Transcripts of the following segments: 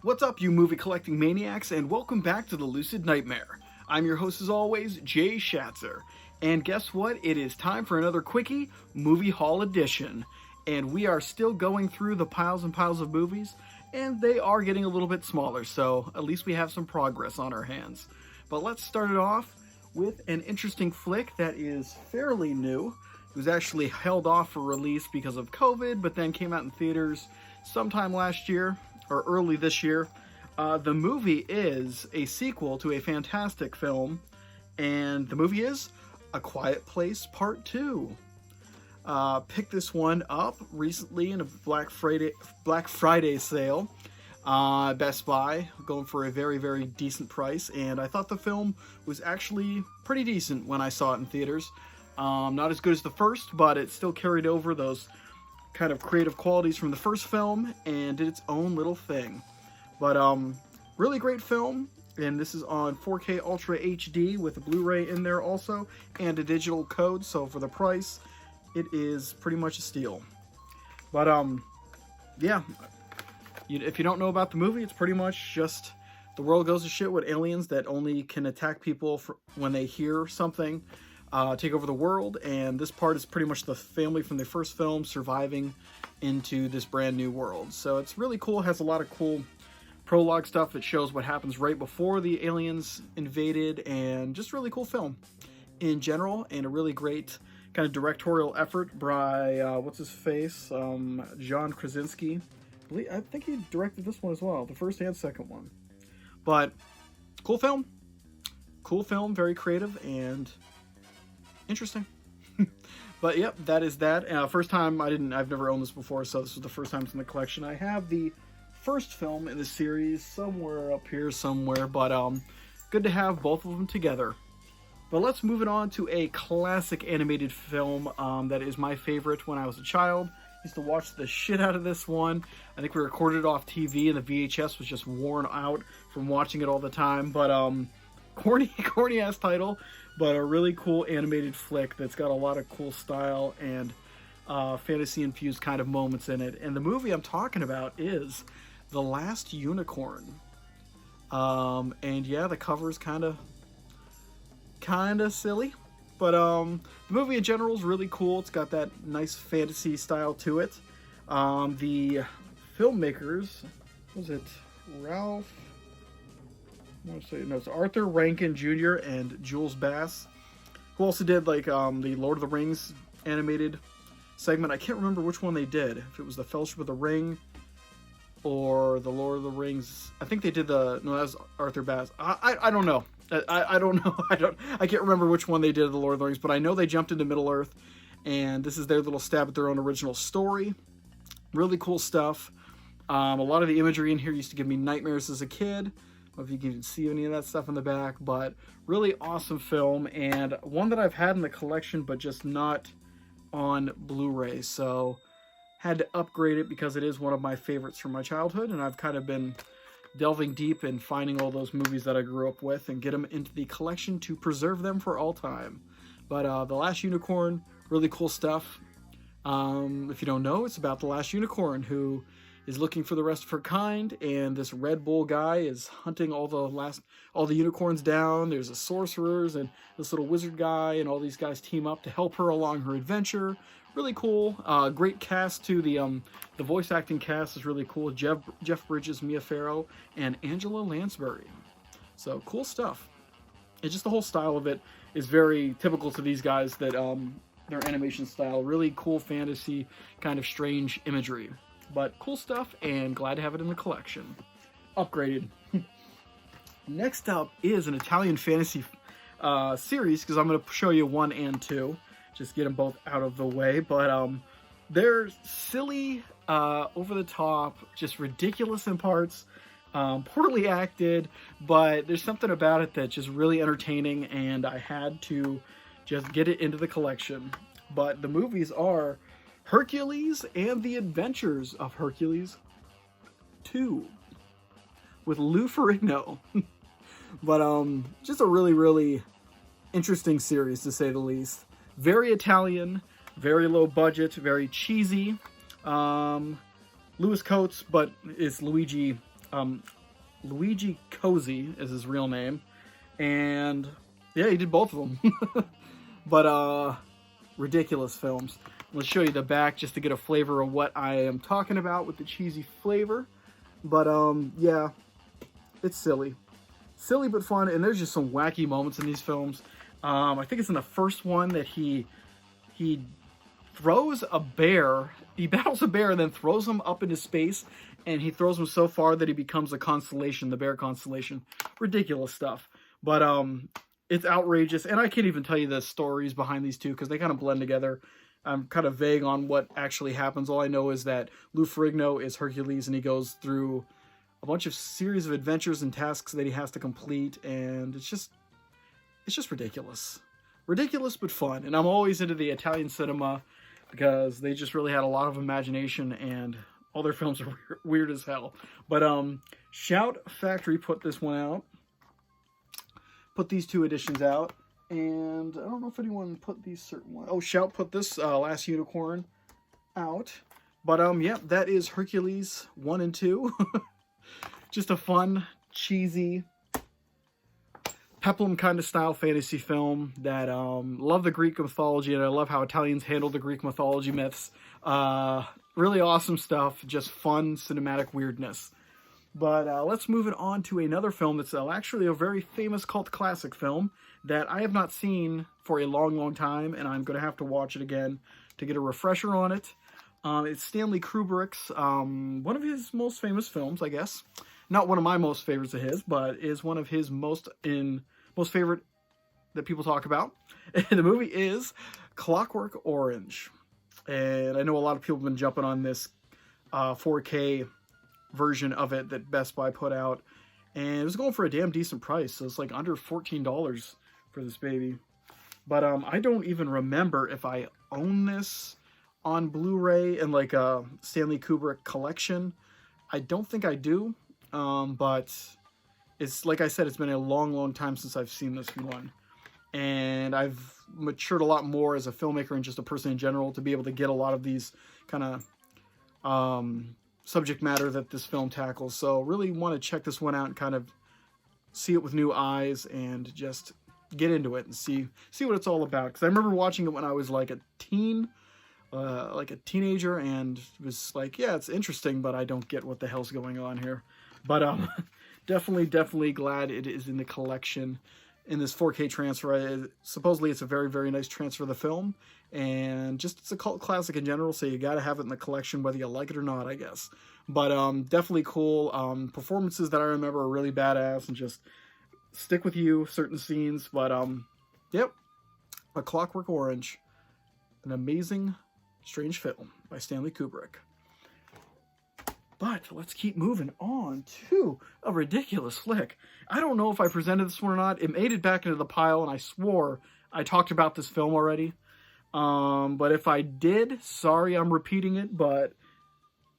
What's up, you movie collecting maniacs, and welcome back to the Lucid Nightmare. I'm your host, as always, Jay Schatzer. And guess what? It is time for another Quickie Movie Haul Edition. And we are still going through the piles and piles of movies, and they are getting a little bit smaller, so at least we have some progress on our hands. But let's start it off with an interesting flick that is fairly new. It was actually held off for release because of COVID, but then came out in theaters sometime last year, or early this year. The movie is a sequel to a fantastic film, and the movie is A Quiet Place Part 2. Picked this one up recently in a Black Friday sale. Best Buy, going for a very, very decent price, and I thought the film was actually pretty decent when I saw it in theaters. Not as good as the first, but it still carried over those kind of creative qualities from the first film and did its own little thing. But really great film, and this is on 4K Ultra HD with a Blu-ray in there also, and a digital code, so for the price, it is pretty much a steal. But yeah, if you don't know about the movie, it's pretty much just the world goes to shit with aliens that only can attack people when they hear something. Take over the world, and this part is pretty much the family from the first film surviving into this brand new world. So it's really cool. It has a lot of cool prologue stuff that shows what happens right before the aliens invaded, and just really cool film in general, and a really great kind of directorial effort by what's his face, John Krasinski. I think he directed this one as well, the first and second one. But cool film, very creative and interesting. But yep, that is that. First time I've never owned this before, so this was the first time it's in the collection. I have the first film in the series somewhere up here somewhere, but good to have both of them together. But let's move it on to a classic animated film that is my favorite when I was a child. Used to watch the shit out of this one. I think we recorded it off TV, and the VHS was just worn out from watching it all the time. But corny ass title, but a really cool animated flick that's got a lot of cool style and fantasy infused kind of moments in it. And the movie I'm talking about is The Last Unicorn. And yeah, the cover is kind of silly, but the movie in general is really cool. It's got that nice fantasy style to it. The filmmakers, was it Ralph? It's Arthur Rankin Jr. and Jules Bass, who also did like the Lord of the Rings animated segment. I can't remember which one they did. If it was the Fellowship of the Ring or the Lord of the Rings. I think they did that was Arthur Bass. I don't know. I don't know. I can't remember which one they did of the Lord of the Rings, but I know they jumped into Middle Earth, and this is their little stab at their own original story. Really cool stuff. A lot of the imagery in here used to give me nightmares as a kid. I don't know if you can see any of that stuff in the back, but really awesome film, and one that I've had in the collection, but just not on Blu-ray, so had to upgrade it because it is one of my favorites from my childhood, and I've kind of been delving deep and finding all those movies that I grew up with and get them into the collection to preserve them for all time. But The Last Unicorn, really cool stuff. If you don't know, it's about the last unicorn who is looking for the rest of her kind, and this Red Bull guy is hunting all the unicorns down. There's a sorcerers and this little wizard guy, and all these guys team up to help her along her adventure. Really cool. Great cast too. The voice acting cast is really cool. Jeff Bridges, Mia Farrow, and Angela Lansbury. So cool stuff. And just the whole style of it is very typical to these guys, that their animation style, really cool fantasy, kind of strange imagery. But cool stuff, and glad to have it in the collection. Upgraded. Next up is an Italian fantasy series, because I'm going to show you 1 and 2. Just get them both out of the way. But they're silly, over the top, just ridiculous in parts, poorly acted, but there's something about it that's just really entertaining, and I had to just get it into the collection. But the movies are Hercules and the Adventures of Hercules 2 with Lou Ferrigno. But just a really, really interesting series, to say the least. Very Italian, very low budget, very cheesy. Louis Coates, but it's Luigi Luigi Cozy is his real name, and yeah, he did both of them. But ridiculous films. Let's show you the back just to get a flavor of what I am talking about with the cheesy flavor. But yeah, it's silly but fun, and there's just some wacky moments in these films. I think it's in the first one that he throws a bear. He battles a bear and then throws him up into space, and he throws him so far that he becomes a constellation, the bear constellation. Ridiculous stuff. But it's outrageous, and I can't even tell you the stories behind these two because they kind of blend together. I'm kind of vague on what actually happens. All I know is that Lou Ferrigno is Hercules, and he goes through a bunch of series of adventures and tasks that he has to complete, and it's just ridiculous. Ridiculous but fun. And I'm always into the Italian cinema because they just really had a lot of imagination, and all their films are weird as hell. But Shout Factory put this one out. Put these two editions out. And I don't know if anyone put these certain ones. Oh, Shout put this Last Unicorn out. But yeah, that is Hercules 1 and 2. Just a fun, cheesy, peplum kind of style fantasy film that love the Greek mythology, and I love how Italians handle the Greek mythology myths. Really awesome stuff, just fun cinematic weirdness. But let's move it on to another film that's actually a very famous cult classic film that I have not seen for a long, long time, and I'm going to have to watch it again to get a refresher on it. It's Stanley Kubrick's, one of his most famous films, I guess. Not one of my most favorites of his, but is one of his most favorite that people talk about. And the movie is Clockwork Orange. And I know a lot of people have been jumping on this 4K version of it that Best Buy put out. And it was going for a damn decent price. So it's like under $14 for this baby. But I don't even remember if I own this on Blu-ray and like a Stanley Kubrick collection. I don't think I do. But it's like I said, it's been a long, long time since I've seen this one. And I've matured a lot more as a filmmaker and just a person in general to be able to get a lot of these kind of subject matter that this film tackles. So really want to check this one out and kind of see it with new eyes and just get into it and see what it's all about. Because I remember watching it when I was like a teenager, and it was like, yeah, it's interesting, but I don't get what the hell's going on here. But definitely glad it is in the collection in this 4K transfer. Supposedly it's a very, very nice transfer of the film, and just it's a cult classic in general, so you got to have it in the collection whether you like it or not, I guess. But definitely cool. Performances that I remember are really badass and just stick with you, certain scenes. But yep, A Clockwork Orange, an amazing, strange film by Stanley Kubrick. But let's keep moving on to a ridiculous flick. I don't know if I presented this one or not. It made it back into the pile, and I swore I talked about this film already. But if I did, sorry I'm repeating it, but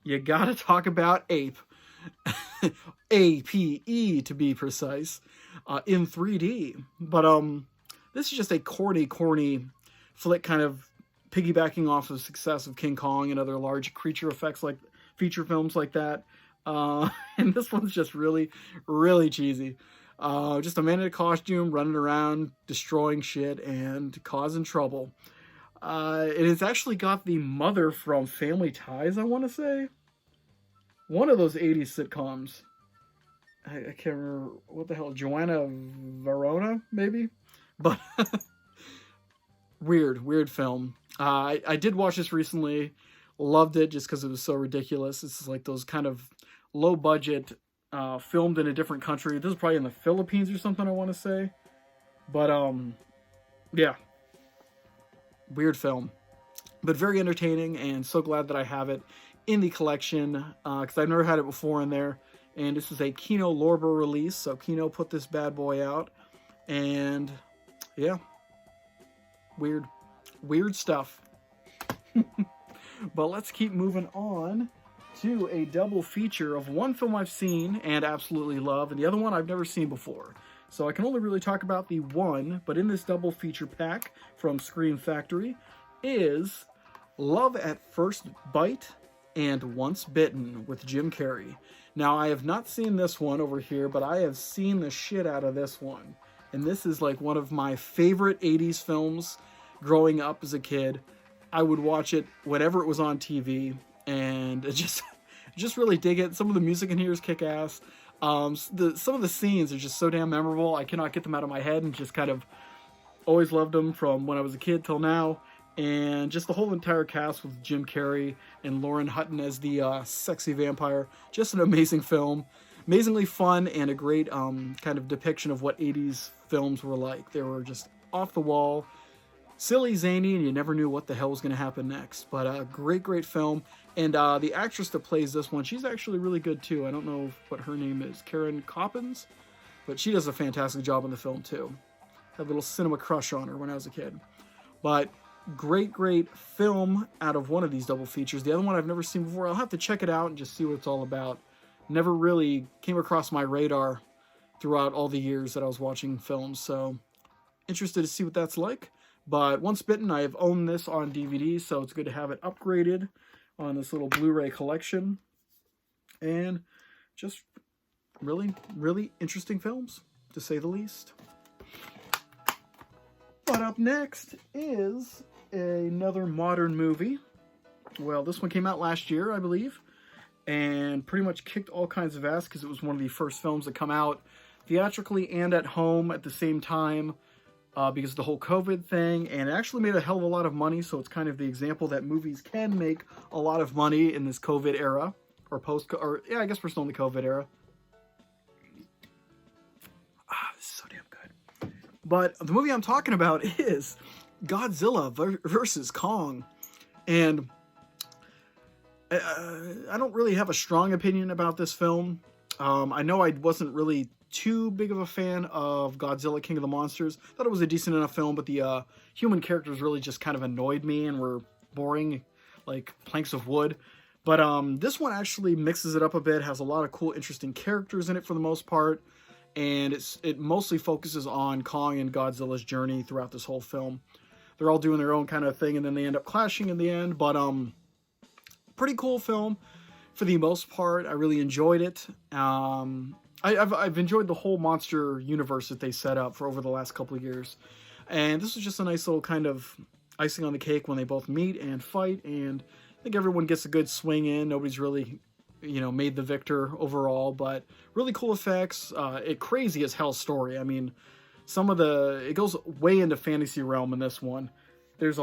you gotta talk about Ape. A-P-E to be precise. In 3D. But this is just a corny flick, kind of piggybacking off the success of King Kong and other large creature effects like feature films like that. And this one's just really, really cheesy. Just a man in a costume running around, destroying shit and causing trouble. It has actually got the mother from Family Ties, I want to say. One of those 80s sitcoms. I can't remember what the hell, Joanna Verona, maybe? But weird film. I did watch this recently. Loved it just because it was so ridiculous. It's like those kind of low budget, filmed in a different country. This is probably in the Philippines or something, I want to say. But yeah, weird film, but very entertaining, and so glad that I have it in the collection because I've never had it before in there. And this is a Kino Lorber release, so Kino put this bad boy out, and yeah, weird stuff. But let's keep moving on to a double feature of one film I've seen and absolutely love, and the other one I've never seen before. So I can only really talk about the one, but in this double feature pack from Scream Factory is Love at First Bite and Once Bitten with Jim Carrey. Now, I have not seen this one over here, but I have seen the shit out of this one. And this is like one of my favorite 80s films growing up as a kid. I would watch it whenever it was on TV, and it just really dig it. Some of the music in here is kick-ass. Some of the scenes are just so damn memorable. I cannot get them out of my head, and just kind of always loved them from when I was a kid till now. And just the whole entire cast with Jim Carrey and Lauren Hutton as the sexy vampire. Just an amazing film. Amazingly fun, and a great kind of depiction of what 80s films were like. They were just off the wall, silly, zany, and you never knew what the hell was going to happen next. But a great film. And the actress that plays this one, she's actually really good too. I don't know what her name is, Karen Coppins, but she does a fantastic job in the film too. Had a little cinema crush on her when I was a kid. But great film out of one of these double features. The other one I've never seen before. I'll have to check it out and just see what it's all about. Never really came across my radar throughout all the years that I was watching films, so interested to see what that's like. But Once Bitten, I have owned this on DVD, so it's good to have it upgraded on this little Blu-ray collection. And just really interesting films, to say the least. But up next is another modern movie. Well, this one came out last year, I believe, and pretty much kicked all kinds of ass because it was one of the first films that come out theatrically and at home at the same time because of the whole COVID thing, and it actually made a hell of a lot of money, so it's kind of the example that movies can make a lot of money in this COVID era, or I guess we're still in the COVID era. This is so damn good. But the movie I'm talking about is Godzilla versus Kong, and I don't really have a strong opinion about this film. I know I wasn't really too big of a fan of Godzilla King of the Monsters. Thought it was a decent enough film, but the human characters really just kind of annoyed me and were boring, like planks of wood. But this one actually mixes it up a bit, has a lot of cool, interesting characters in it for the most part, and it mostly focuses on Kong and Godzilla's journey throughout this whole film. They're all doing their own kind of thing, and then they end up clashing in the end, but pretty cool film for the most part. I really enjoyed it. I've enjoyed the whole monster universe that they set up for over the last couple of years. And this was just a nice little kind of icing on the cake when they both meet and fight. And I think everyone gets a good swing in. Nobody's really, made the victor overall. But really cool effects. A crazy as hell story. I mean, it goes way into fantasy realm in this one. There's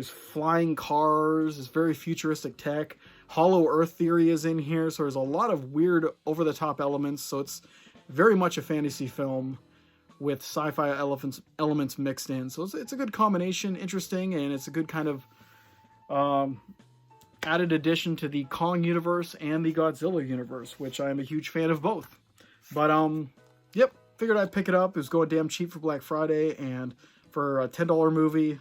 flying cars, there's very futuristic tech. Hollow Earth theory is in here, so there's a lot of weird over-the-top elements. So it's very much a fantasy film with sci-fi elements mixed in. So it's a good combination, interesting, and it's a good kind of added addition to the Kong universe and the Godzilla universe, which I'm a huge fan of both. But yep, figured I'd pick it up. It was going damn cheap for Black Friday, and for a $10 movie,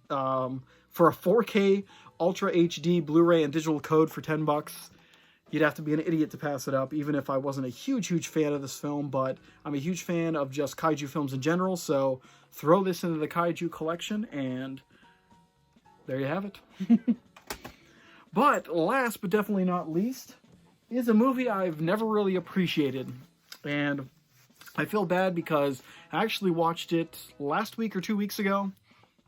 for a 4K Ultra HD Blu-ray and digital code for $10, you'd have to be an idiot to pass it up, even if I wasn't a huge fan of this film. But I'm a huge fan of just kaiju films in general, so throw this into the kaiju collection, and there you have it. But last but definitely not least is a movie I've never really appreciated, and I feel bad because I actually watched it last week or 2 weeks ago,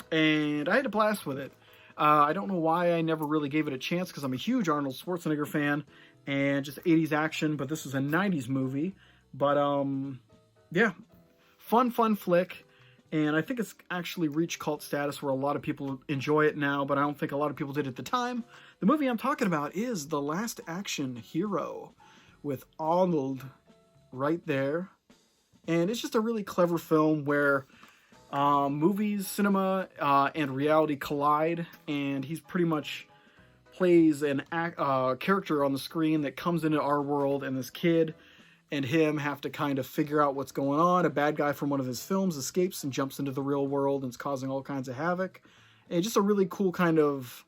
and I had a blast with it. I don't know why I never really gave it a chance, because I'm a huge Arnold Schwarzenegger fan and just 80s action, but this was a 90s movie. But yeah, fun flick, and I think it's actually reached cult status where a lot of people enjoy it now, but I don't think a lot of people did at the time. The movie I'm talking about is The Last Action Hero, with Arnold right there. And it's just a really clever film where movies, cinema, and reality collide, and he's pretty much plays an character on the screen that comes into our world, and this kid and him have to kind of figure out what's going on. A bad guy from one of his films escapes and jumps into the real world and is causing all kinds of havoc. And just a really cool kind of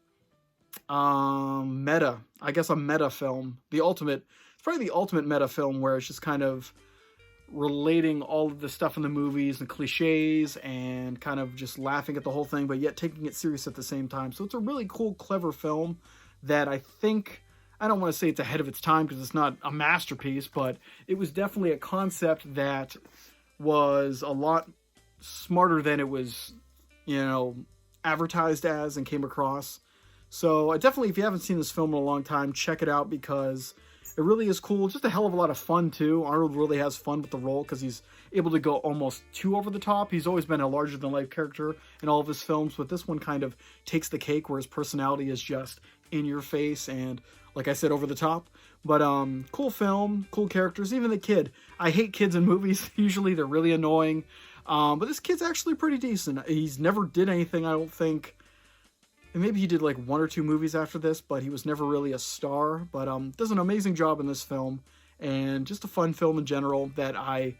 meta, I guess a meta film. It's probably the ultimate meta film, where it's just kind of relating all of the stuff in the movies and cliches and kind of just laughing at the whole thing, but yet taking it serious at the same time. So it's a really cool, clever film that I think I don't want to say it's ahead of its time because it's not a masterpiece, but it was definitely a concept that was a lot smarter than it was, advertised as and came across. So definitely, if you haven't seen this film in a long time, check it out because it really is cool. Just a hell of a lot of fun too. Arnold really has fun with the role because he's able to go almost too over the top. He's always been a larger than life character in all of his films, but this one kind of takes the cake where his personality is just in your face and, like I said, over the top. But cool film, cool characters. Even the kid. I hate kids in movies. Usually they're really annoying. But this kid's actually pretty decent. He's never did anything, I don't think. And maybe he did like 1 or 2 movies after this, but he was never really a star. But does an amazing job in this film. And just a fun film in general that I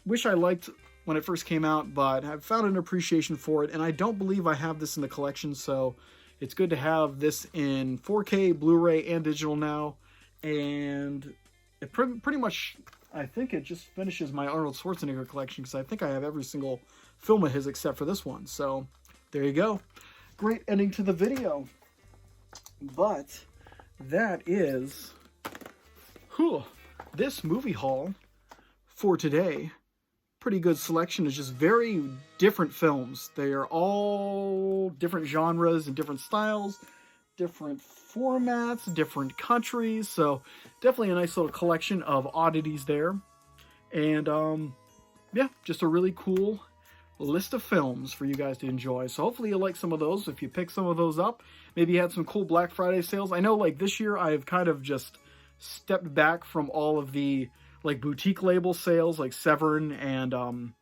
wish I liked when it first came out, but I've found an appreciation for it. And I don't believe I have this in the collection, so it's good to have this in 4K, Blu-ray, and digital now. And it pretty much, I think it just finishes my Arnold Schwarzenegger collection because I think I have every single film of his except for this one. So there you go. Great ending to the video. But that is this movie haul for today. Pretty good selection. It's just very different films. They are all different genres and different styles, different formats, different countries. So definitely a nice little collection of oddities there. And yeah, just a really cool list of films for you guys to enjoy. So hopefully you'll like some of those. If you pick some of those up, maybe you had some cool Black Friday sales. I know like this year I've kind of just stepped back from all of the like boutique label sales like Severn and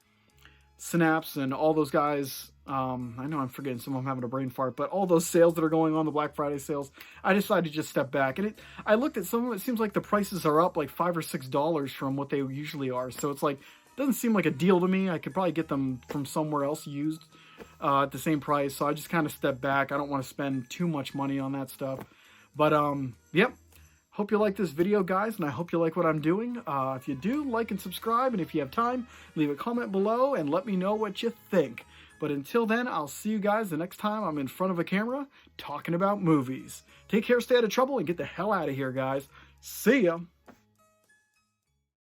Synapse and all those guys. I know I'm forgetting some of them, having a brain fart, but all those sales that are going on, the Black Friday sales, I decided to just step back. And I looked at some of them, it seems like the prices are up like $5 or $6 from what they usually are. So it's like, doesn't seem like a deal to me. I could probably get them from somewhere else used at the same price. So I just kind of stepped back. I don't want to spend too much money on that stuff. But yep. Hope you like this video, guys, and I hope you like what I'm doing. If you do, like and subscribe, and if you have time, leave a comment below and let me know what you think. But until then, I'll see you guys the next time I'm in front of a camera talking about movies. Take care, stay out of trouble, and get the hell out of here, guys. See ya!